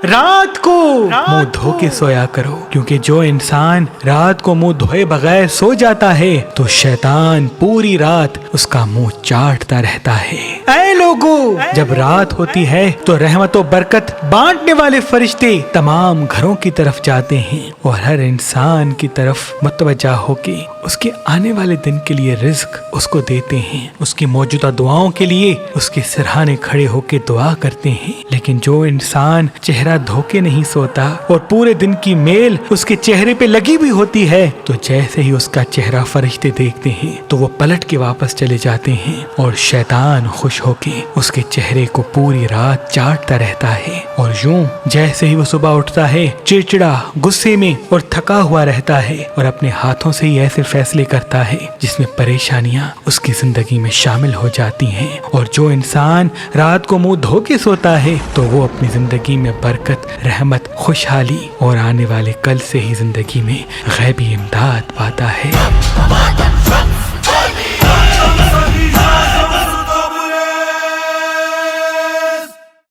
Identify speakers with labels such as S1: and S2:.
S1: رات کو منہ دھو کے سویا کرو، کیونکہ جو انسان رات کو منہ دھوئے بغیر سو جاتا ہے تو شیطان پوری رات اس کا منہ چاٹتا رہتا ہے۔ اے لوگو، جب رات ہوتی ہے تو رحمت و برکت بانٹنے والے فرشتے تمام گھروں کی طرف جاتے ہیں اور ہر انسان کی طرف متوجہ ہو کے اس کے آنے والے دن کے لیے رزق اس کو دیتے ہیں، اس کی موجودہ دعاؤں کے لیے اس کے سرہانے کھڑے ہو کے دعا کرتے ہیں۔ لیکن جو انسان چہرہ دھو کے نہیں سوتا اور پورے دن کی میل اس کے چہرے پہ لگی بھی ہوتی ہے، تو جیسے ہی اس کا چہرہ فرشتے دیکھتے ہیں تو وہ پلٹ کے واپس چلے جاتے ہیں اور شیطان خوش ہو کے اس کے چہرے کو پوری رات چاٹتا رہتا ہے، اور یوں جیسے ہی وہ صبح اٹھتا ہے چڑچڑا، غصے میں اور تھکا ہوا رہتا ہے اور اپنے ہاتھوں سے ہی ایسے فیصلے کرتا ہے جس میں پریشانیاں اس کی زندگی میں شامل ہو جاتی ہیں۔ اور جو انسان رات کو منہ دھو کے سوتا ہے تو وہ اپنی زندگی میں برکت، رحمت، خوشحالی اور آنے والے کل سے ہی زندگی میں غیبی امداد پاتا ہے۔